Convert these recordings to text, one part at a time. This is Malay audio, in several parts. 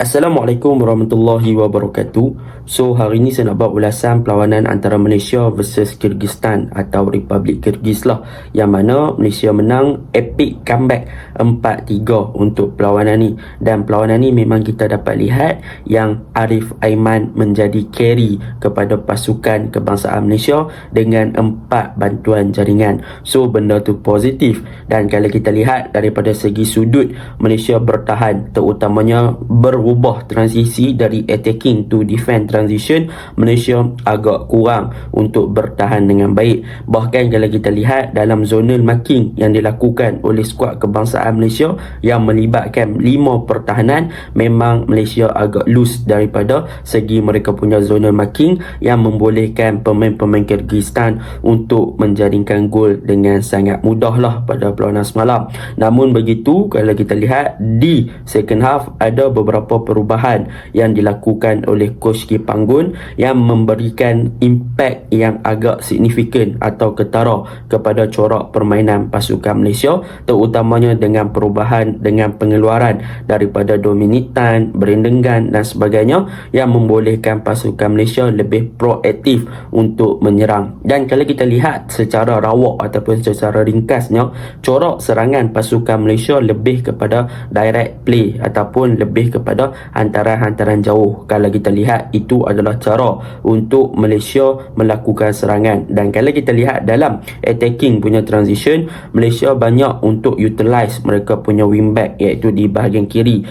Assalamualaikum warahmatullahi wabarakatuh. So hari ni saya nak buat ulasan perlawanan antara Malaysia versus Kyrgyzstan atau Republik Kyrgyz lah, yang mana Malaysia menang epic comeback 4-3 untuk perlawanan ni. Dan perlawanan ni memang kita dapat lihat yang Arif Aiman menjadi carry kepada pasukan kebangsaan Malaysia dengan 4 bantuan jaringan. So benda tu positif, dan kalau kita lihat daripada segi sudut Malaysia bertahan, terutamanya berubah transisi dari attacking to defend transition, Malaysia agak kurang untuk bertahan dengan baik. Bahkan kalau kita lihat dalam zonal marking yang dilakukan oleh skuad kebangsaan Malaysia yang melibatkan 5 pertahanan, memang Malaysia agak loose daripada segi mereka punya zonal marking, yang membolehkan pemain-pemain Kyrgyzstan untuk menjaringkan gol dengan sangat mudah lah pada perlawanan semalam. Namun begitu, kalau kita lihat di second half, ada beberapa perubahan yang dilakukan oleh Coach Kipanggun yang memberikan impact yang agak signifikan atau ketara kepada corak permainan pasukan Malaysia, terutamanya dengan perubahan dengan pengeluaran daripada Dominic Tan, Brandon Gan dan sebagainya, yang membolehkan pasukan Malaysia lebih proaktif untuk menyerang. Dan kalau kita lihat secara rawak ataupun secara ringkasnya, corak serangan pasukan Malaysia lebih kepada direct play ataupun lebih kepada hantaran-hantaran jauh. Kalau kita lihat, itu adalah cara untuk Malaysia melakukan serangan. Dan kalau kita lihat dalam attacking punya transition, Malaysia banyak untuk utilize mereka punya wingback, iaitu di bahagian kiri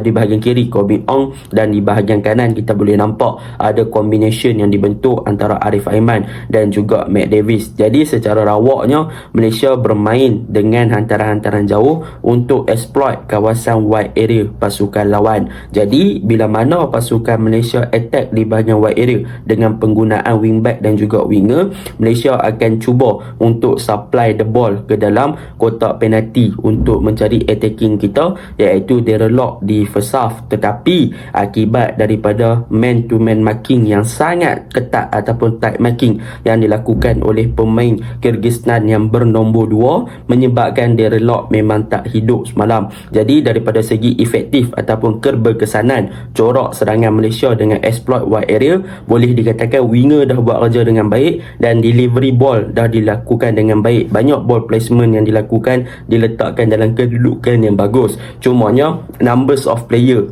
di bahagian kiri Corbin Ong, dan di bahagian kanan kita boleh nampak ada combination yang dibentuk antara Arif Aiman dan juga Matt Davis. Jadi secara rawaknya Malaysia bermain dengan hantaran-hantaran jauh untuk exploit kawasan wide area pasukan lawan. Jadi bila mana pasukan Malaysia attack di bahagian wide area dengan penggunaan wingback dan juga winger, Malaysia akan cuba untuk supply the ball ke dalam kotak penalti untuk mencari attacking kita, iaitu Darren Lock di first half. Tetapi akibat daripada man to man marking yang sangat ketat ataupun tight marking yang dilakukan oleh pemain Kyrgyzstan yang bernombor 2, menyebabkan Darren Lock memang tak hidup semalam. Jadi daripada segi efektif ataupun keberkesanan corak serangan Malaysia dengan exploit wide area, boleh dikatakan winger dah buat kerja dengan baik dan delivery ball dah dilakukan dengan baik. Banyak ball placement yang dilakukan diletakkan dalam kedudukan yang bagus. Cumanya numbers of player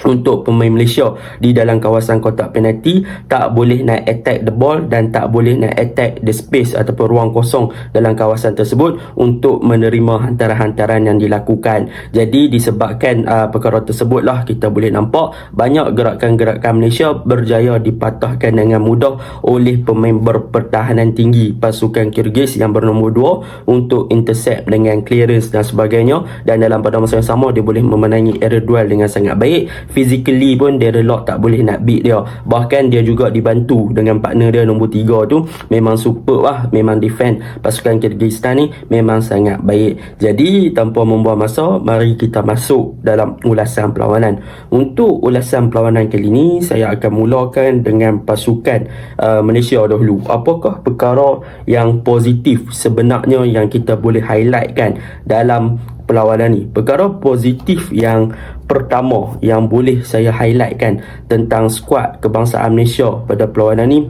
untuk pemain Malaysia di dalam kawasan kotak penalti tak boleh nak attack the ball dan tak boleh nak attack the space ataupun ruang kosong dalam kawasan tersebut untuk menerima hantaran-hantaran yang dilakukan. Jadi disebabkan perkara tersebut lah, kita boleh nampak banyak gerakan-gerakan Malaysia berjaya dipatahkan dengan mudah oleh pemain berpertahanan tinggi pasukan Kyrgyz yang bernombor 2 untuk intercept dengan clearance dan sebagainya, dan dalam pada masa yang sama dia boleh memenangi aerial duel dengan sangat baik. Physically pun Darren Lock tak boleh nak beat dia. Bahkan dia juga dibantu dengan partner dia nombor 3 tu, memang super lah. Memang defend pasukan Kyrgyzstan ni memang sangat baik. Jadi tanpa membuang masa, mari kita masuk dalam ulasan perlawanan. Untuk ulasan perlawanan kali ni, saya akan mulakan dengan pasukan Malaysia dahulu. Apakah perkara yang positif sebenarnya yang kita boleh highlightkan dalam perlawanan ni? Perkara positif yang pertama yang boleh saya highlightkan tentang skuad kebangsaan Malaysia pada perlawanan ni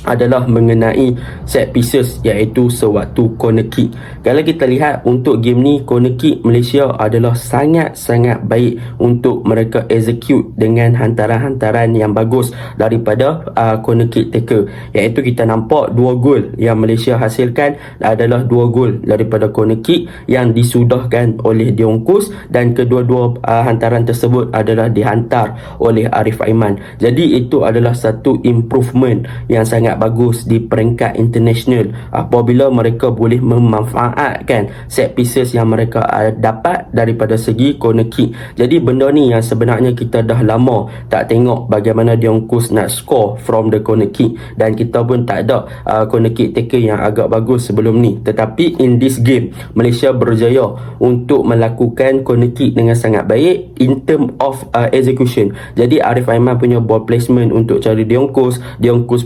adalah mengenai set pieces, iaitu sewaktu corner kick. Kalau kita lihat untuk game ni, corner kick Malaysia adalah sangat-sangat baik untuk mereka execute dengan hantaran-hantaran yang bagus daripada corner kick taker, iaitu kita nampak 2 gol yang Malaysia hasilkan adalah 2 gol daripada corner kick yang disudahkan oleh Dion Kus, dan kedua-dua hantaran tersebut adalah dihantar oleh Arif Aiman. Jadi itu adalah satu improvement yang sangat bagus di peringkat international apabila mereka boleh memanfaatkan set pieces yang mereka dapat daripada segi corner kick. Jadi benda ni yang sebenarnya kita dah lama tak tengok bagaimana Dion Kus nak score from the corner kick, dan kita pun tak ada corner kick taker yang agak bagus sebelum ni. Tetapi in this game, Malaysia berjaya untuk melakukan corner kick dengan sangat baik in term of execution. Jadi Arif Aiman punya ball placement untuk cari Dion Kus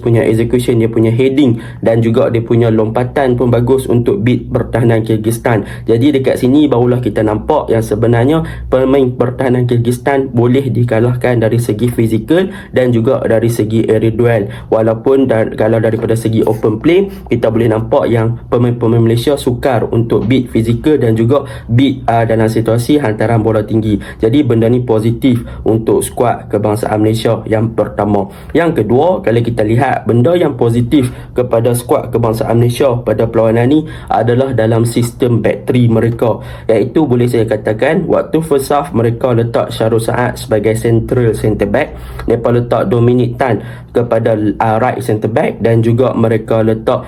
punya execution execution dia punya heading dan juga dia punya lompatan pun bagus untuk beat pertahanan Kyrgyzstan. Jadi dekat sini barulah kita nampak yang sebenarnya pemain pertahanan Kyrgyzstan boleh dikalahkan dari segi fizikal dan juga dari segi aerial duel. Walaupun kalau daripada segi open play kita boleh nampak yang pemain-pemain Malaysia sukar untuk beat fizikal dan juga beat dalam situasi hantaran bola tinggi. Jadi benda ni positif untuk skuad kebangsaan Malaysia yang pertama. Yang kedua, kalau kita lihat benda yang positif kepada skuad kebangsaan Malaysia pada perlawanan ni adalah dalam sistem back three mereka, iaitu boleh saya katakan waktu first half mereka letak Syarul Saad sebagai central centre back, mereka letak Dominic Tan kepada right centre back dan juga mereka letak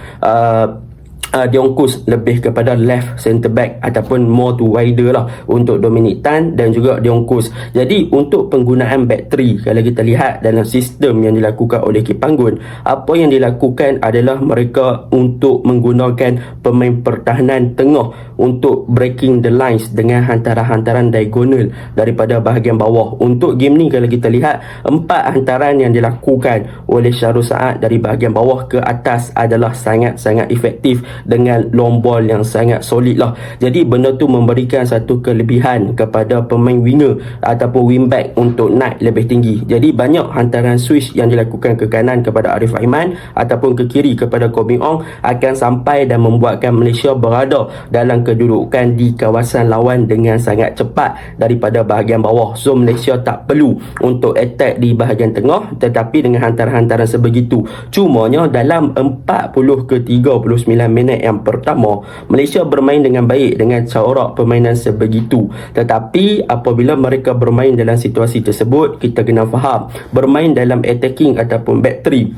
Diongkus lebih kepada left centre back ataupun more to wider lah untuk Dominic Tan dan juga Diongkus. Jadi untuk penggunaan back three, kalau kita lihat dalam sistem yang dilakukan oleh Kipanggun, apa yang dilakukan adalah mereka untuk menggunakan pemain pertahanan tengah untuk breaking the lines dengan hantaran-hantaran diagonal daripada bahagian bawah. Untuk game ni kalau kita lihat, 4 hantaran yang dilakukan oleh Syarul Saad dari bahagian bawah ke atas adalah sangat-sangat efektif dengan long ball yang sangat solid lah. Jadi benda tu memberikan satu kelebihan kepada pemain winger ataupun wingback untuk naik lebih tinggi. Jadi banyak hantaran switch yang dilakukan ke kanan kepada Arif Aiman ataupun ke kiri kepada Koh Beng Ong akan sampai dan membuatkan Malaysia berada dalam kedudukan di kawasan lawan dengan sangat cepat daripada bahagian bawah. So Malaysia tak perlu untuk attack di bahagian tengah, tetapi dengan hantaran-hantaran sebegitu. Cumanya dalam 40 ke 39 minit yang pertama, Malaysia bermain dengan baik dengan corak permainan sebegitu. Tetapi apabila mereka bermain dalam situasi tersebut, kita kena faham bermain dalam attacking ataupun back three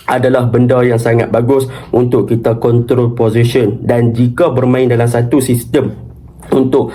adalah benda yang sangat bagus untuk kita control position. Dan jika bermain dalam satu sistem untuk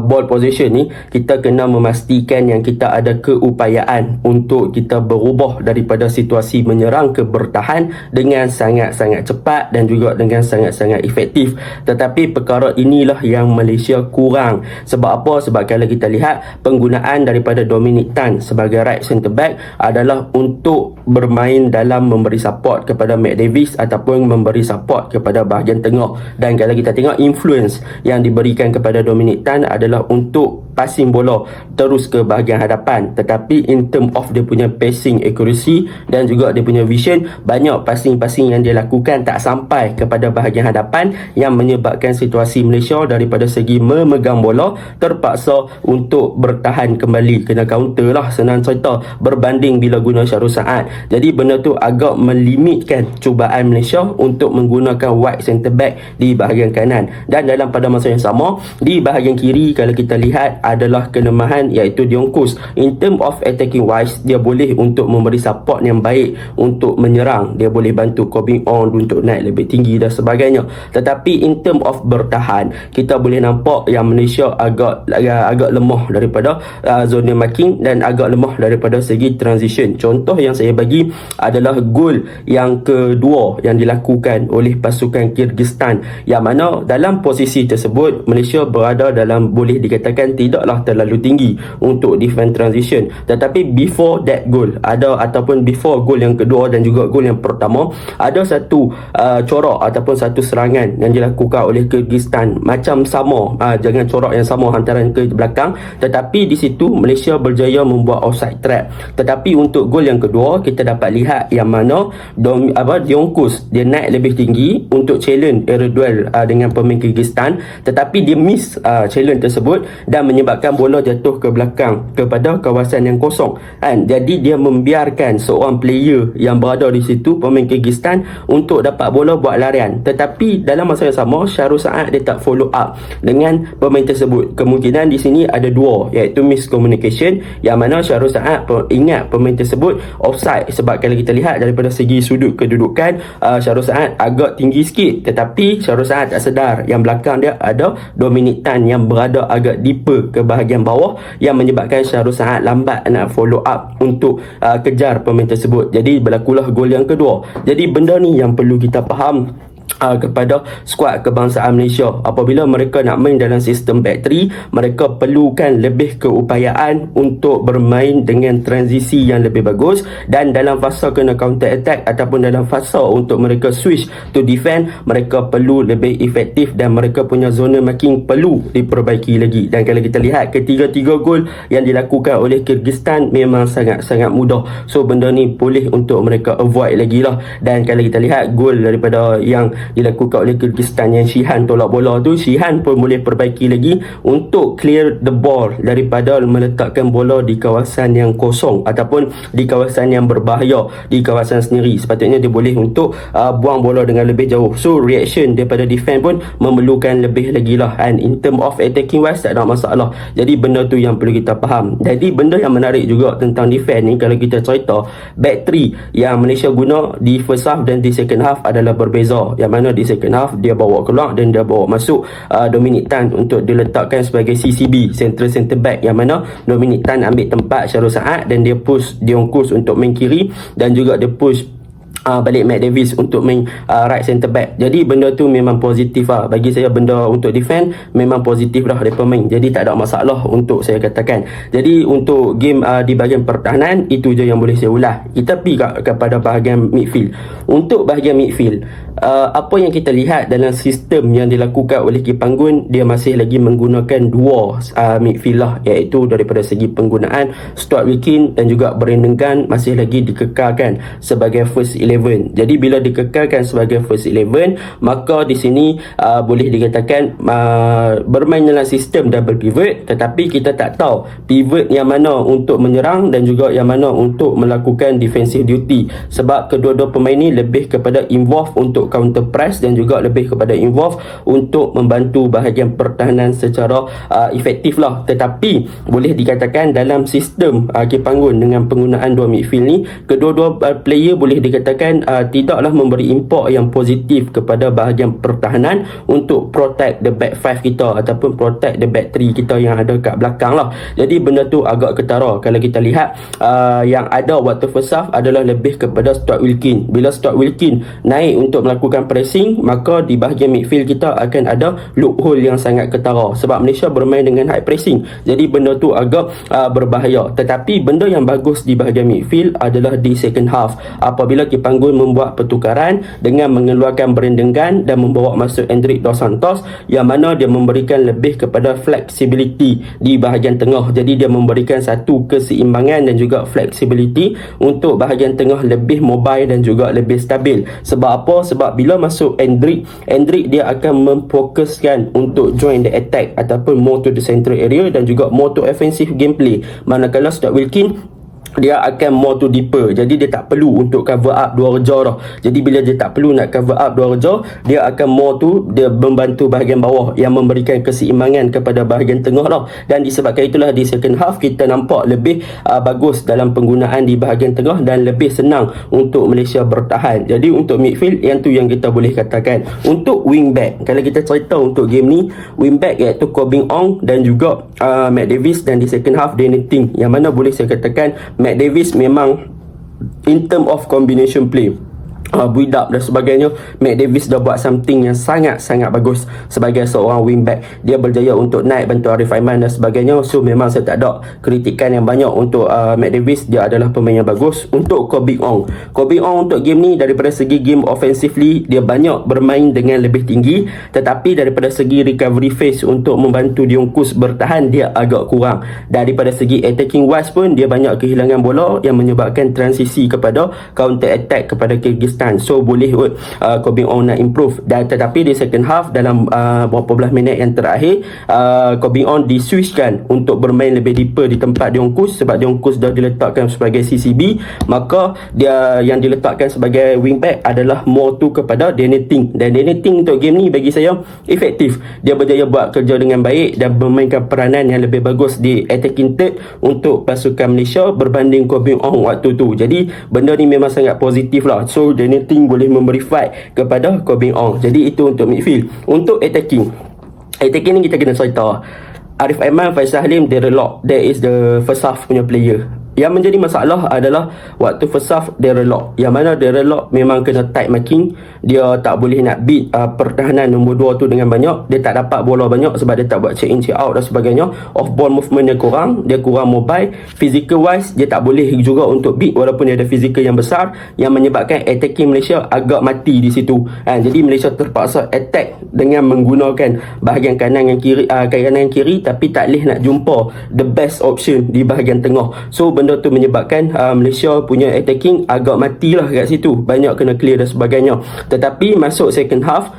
ball position ni, kita kena memastikan yang kita ada keupayaan untuk kita berubah daripada situasi menyerang ke bertahan dengan sangat-sangat cepat dan juga dengan sangat-sangat efektif. Tetapi perkara inilah yang Malaysia kurang. Sebab apa? Sebab kalau kita lihat penggunaan daripada Dominic Tan sebagai right centre back adalah untuk bermain dalam memberi support kepada Matt Davis ataupun memberi support kepada bahagian tengah. Dan kalau kita tengok influence yang diberikan kepada Dominic Tan adalah untuk passing bola terus ke bahagian hadapan. Tetapi in term of dia punya passing accuracy dan juga dia punya vision, banyak passing-passing yang dia lakukan tak sampai kepada bahagian hadapan yang menyebabkan situasi Malaysia daripada segi memegang bola terpaksa untuk bertahan kembali, kena counter lah senang cerita berbanding bila guna Syarul Saad. Jadi benda tu agak melimitkan cubaan Malaysia untuk menggunakan wide centre back di bahagian kanan. Dan dalam pada masa yang sama, di bahagian kiri kalau kita lihat adalah kelemahan, iaitu Diongkus. In term of attacking wise, dia boleh untuk memberi support yang baik untuk menyerang, dia boleh bantu Koh Beng Ong untuk naik lebih tinggi dan sebagainya. Tetapi in term of bertahan, kita boleh nampak yang Malaysia agak lemah daripada zona marking dan agak lemah daripada segi transition. Contoh yang saya bagi adalah gol yang kedua yang dilakukan oleh pasukan Kyrgyzstan, yang mana dalam posisi tersebut Malaysia berada dalam, boleh dikatakan tidaklah terlalu tinggi untuk defend transition. Tetapi before that goal ataupun before gol yang kedua dan juga gol yang pertama, ada satu corak ataupun satu serangan yang dilakukan oleh Kyrgyzstan macam sama, jangan corak yang sama hantaran ke belakang, tetapi di situ Malaysia berjaya membuat offside trap. Tetapi untuk gol yang kedua, kita dapat lihat yang mana Diongkus dia naik lebih tinggi untuk challenge aerial duel dengan pemain Kyrgyzstan, tetapi dia miss challenge tersebut dan menyebabkan bola jatuh ke belakang kepada kawasan yang kosong kan. Jadi dia membiarkan seorang player yang berada di situ, pemain Kyrgyzstan, untuk dapat bola buat larian. Tetapi dalam masa yang sama, Syarul Saad dia tak follow up dengan pemain tersebut. Kemungkinan di sini ada dua, iaitu miscommunication, yang mana Syarul Saad ingat pemain tersebut offside. Sebab kalau kita lihat daripada segi sudut kedudukan, Syarul Saad agak tinggi sikit, tetapi Syarul Saad tak sedar yang belakang dia ada Dominic Tan yang berada agak deeper ke bahagian bawah, yang menyebabkan Syarul Saad lambat nak follow up untuk kejar pemain tersebut. Jadi berlakulah gol yang kedua. Jadi benda ni yang perlu kita faham kepada skuad kebangsaan Malaysia. Apabila mereka nak main dalam sistem back 3, mereka perlukan lebih keupayaan untuk bermain dengan transisi yang lebih bagus, dan dalam fasa kena counter attack ataupun dalam fasa untuk mereka switch to defend, mereka perlu lebih efektif dan mereka punya zona marking perlu diperbaiki lagi. Dan kalau kita lihat ketiga-tiga gol yang dilakukan oleh Kyrgyzstan memang sangat-sangat mudah. So benda ni boleh untuk mereka avoid lagi lah. Dan kalau kita lihat gol daripada yang dilakukan oleh Kyrgyzstan yang Shihan tolak bola tu, Shihan pun boleh perbaiki lagi untuk clear the ball daripada meletakkan bola di kawasan yang kosong ataupun di kawasan yang berbahaya di kawasan sendiri. Sepatutnya dia boleh untuk buang bola dengan lebih jauh. So reaction daripada defense pun memerlukan lebih lagi lah, and in term of attacking wise tak ada masalah. Jadi benda tu yang perlu kita faham. Jadi benda yang menarik juga tentang defense ni, kalau kita cerita back 3 yang Malaysia guna di first half dan di second half adalah berbeza. Yang mana di second half dia bawa keluar dan dia bawa masuk Dominic Tan untuk diletakkan sebagai CCB, centre back, yang mana Dominic Tan ambil tempat Syarul Saad dan dia push Dion Kus untuk main kiri, dan juga dia push balik Matt Davis untuk main right centre back. Jadi benda tu memang positif lah. Bagi saya benda untuk defend memang positif lah dia pemain. Jadi tak ada masalah untuk saya katakan. Jadi untuk game di bahagian pertahanan itu je yang boleh saya ulas. Kita pergi kepada bahagian midfield. Untuk bahagian midfield, apa yang kita lihat dalam sistem yang dilakukan oleh Ki Panggun, dia masih lagi menggunakan dua midfield lah, iaitu daripada segi penggunaan Stuart Wilkin dan juga Brandon Gunn masih lagi dikekalkan sebagai first 11. Jadi bila dikekalkan sebagai first 11, maka di sini boleh dikatakan bermain dalam sistem double pivot, tetapi kita tak tahu pivot yang mana untuk menyerang dan juga yang mana untuk melakukan defensive duty, sebab kedua-dua pemain ni lebih kepada involve untuk counter press dan juga lebih kepada involve untuk membantu bahagian pertahanan secara efektif lah. Tetapi boleh dikatakan dalam sistem Ki Panggun dengan penggunaan dua midfield ni, kedua-dua player boleh dikatakan tidaklah memberi impak yang positif kepada bahagian pertahanan untuk protect the back 5 kita ataupun protect the back 3 kita yang ada kat belakang lah. Jadi benda tu agak ketara. Kalau kita lihat yang ada waktu first half adalah lebih kepada Stuart Wilkin. Bila Stuart Wilkin naik untuk melakukan pressing, maka di bahagian midfield kita akan ada loophole yang sangat ketara sebab Malaysia bermain dengan high pressing. Jadi benda tu agak berbahaya. Tetapi benda yang bagus di bahagian midfield adalah di second half, apabila Ki Panggun membuat pertukaran dengan mengeluarkan Brandon Gunn dan membawa masuk Hendrik Dos Santos, yang mana dia memberikan lebih kepada flexibility di bahagian tengah. Jadi dia memberikan satu keseimbangan dan juga flexibility untuk bahagian tengah lebih mobile dan juga lebih stabil. Sebab apa? Sebab bila masuk Hendrik dia akan memfokuskan untuk join the attack ataupun more to the central area dan juga more to offensive gameplay. Manakala Stuart Wilkin dia akan more to deeper. Jadi dia tak perlu untuk cover up dua reja dah. Jadi bila dia tak perlu nak cover up dua reja, dia akan more to dia membantu bahagian bawah yang memberikan keseimbangan kepada bahagian tengah dah. Dan disebabkan itulah di second half kita nampak lebih bagus dalam penggunaan di bahagian tengah dan lebih senang untuk Malaysia bertahan. Jadi untuk midfield yang tu yang kita boleh katakan. Untuk wing back, kalau kita cerita untuk game ni, wing back iaitu Koh Beng Ong dan juga Matt Davis, dan di second half Danny Ting, yang mana boleh saya katakan Matt Davis memang in term of combination play, build up dan sebagainya, Matt Davis dah buat something yang sangat-sangat bagus sebagai seorang wingback. Dia berjaya untuk naik bantu Arif Aiman dan sebagainya. So memang saya tak ada kritikan yang banyak untuk Matt Davis. Dia adalah pemain yang bagus. Untuk Koh Beng Ong untuk game ni, daripada segi game offensively dia banyak bermain dengan lebih tinggi, tetapi daripada segi recovery phase untuk membantu Dion Kus bertahan dia agak kurang. Daripada segi attacking wise pun dia banyak kehilangan bola yang menyebabkan transisi kepada counter attack kepada Kyrgyzstan. So boleh Koh Beng Ong nak improve. Dan tetapi di second half dalam berapa belas minit yang terakhir, Koh Beng Ong diswitchkan untuk bermain lebih deeper di tempat Dion Kus, sebab Dion Kus dah diletakkan sebagai CCB, maka dia yang diletakkan sebagai wingback adalah more to kepada Danny Ting. Dan Danny Ting untuk game ni bagi saya efektif. Dia berjaya buat kerja dengan baik dan memainkan peranan yang lebih bagus di attacking third untuk pasukan Malaysia berbanding Koh Beng Ong waktu tu. Jadi benda ni memang sangat positif lah. So Danny Ting boleh memberi fight kepada Koh Beng Ong. Jadi itu untuk midfield. Untuk attacking ni kita kena cerita Arif Aiman, Faisal Halim, Derek Lock. That is the first half punya player. Yang menjadi masalah adalah waktu first half Darren Lock, yang mana Darren Lock memang kena tight marking. Dia tak boleh nak beat pertahanan nombor 2 tu dengan banyak. Dia tak dapat bola banyak sebab dia tak buat check in check out dan sebagainya. Off ball movement dia kurang mobile. Physical wise dia tak boleh juga untuk beat walaupun dia ada physical yang besar, yang menyebabkan attacking Malaysia agak mati di situ. Jadi Malaysia terpaksa attack dengan menggunakan bahagian kanan dan kiri, tapi tak boleh nak jumpa the best option di bahagian tengah. So benda tu menyebabkan Malaysia punya attacking agak matilah kat situ, banyak kena clear dan sebagainya. Tetapi masuk second half,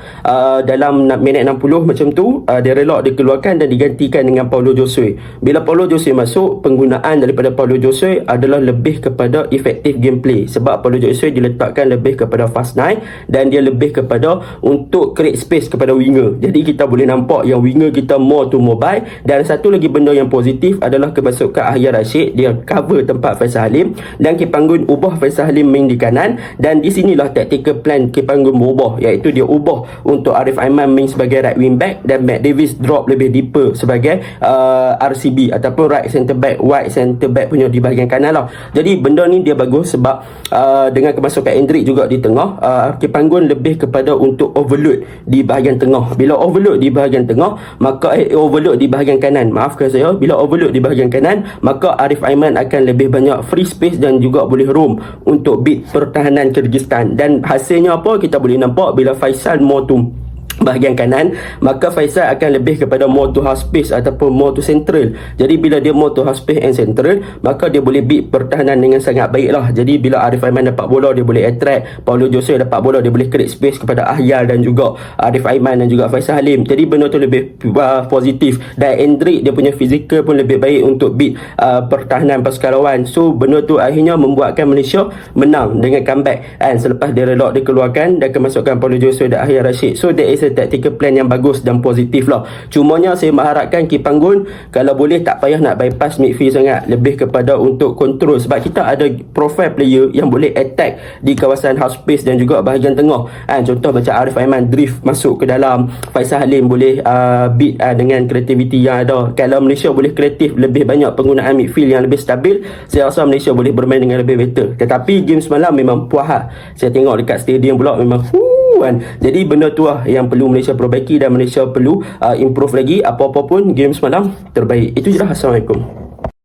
dalam minit 60 macam tu, Darren Lock dikeluarkan dan digantikan dengan Paulo Josue. Bila Paulo Josue masuk, penggunaan daripada Paulo Josue adalah lebih kepada effective gameplay, sebab Paulo Josue diletakkan lebih kepada fast nine dan dia lebih kepada untuk create space kepada winger. Jadi kita boleh nampak yang winger kita more to mobile. Dan satu lagi benda yang positif adalah kemasukan Ahya Rashid. Dia cover tempat Faisal Halim dan Kipanggun ubah Faisal Halim main di kanan, dan di sinilah tactical plan Kipanggun berubah, iaitu dia ubah untuk Arif Aiman main sebagai right wing back dan Matt Davis drop lebih deeper sebagai RCB ataupun right centre back, wide centre back punya di bahagian kanan lah. Jadi benda ni dia bagus sebab dengan kemasukan Endrick juga di tengah, Kipanggun lebih kepada untuk overload di bahagian tengah. Bila overload di bahagian tengah, maka overload di bahagian kanan, maafkan saya, bila overload di bahagian kanan, maka Arif Aiman akan lebih banyak free space dan juga boleh roam untuk beat pertahanan Kyrgyzstan. Dan hasilnya apa? Kita boleh nampak bila Faisal more to bahagian kanan, maka Faisal akan lebih kepada more to half space ataupun more to central. Jadi bila dia more to half space and central, maka dia boleh beat pertahanan dengan sangat baik lah. Jadi bila Arif Aiman dapat bola, dia boleh attract. Paulo Josue dapat bola, dia boleh create space kepada Ahyal dan juga Arif Aiman dan juga Faisal Halim. Jadi benda tu lebih positif. Dan Endrick dia punya fizikal pun lebih baik untuk beat pertahanan pasukan lawan. So benda tu akhirnya membuatkan Malaysia menang dengan comeback. And selepas Darren Lock dikeluarkan dan kemasukan Paulo Josue dan Ahya Rashid. So that is tactical plan yang bagus dan positif lah. Cumanya saya mengharapkan Kipanggun kalau boleh tak payah nak bypass midfield sangat, lebih kepada untuk control, sebab kita ada profile player yang boleh attack di kawasan half space dan juga bahagian tengah. Contoh macam Arif Aiman drift masuk ke dalam, Faisal Halim boleh beat dengan kreativiti yang ada. Kalau Malaysia boleh kreatif, lebih banyak penggunaan midfield yang lebih stabil, saya rasa Malaysia boleh bermain dengan lebih better. Tetapi game semalam memang puas lah. Saya tengok dekat stadium pula memang jadi benda tu lah yang perlu Malaysia perbaiki dan Malaysia perlu improve lagi. Apa-apa pun game semalam terbaik. Itu je lah. Assalamualaikum.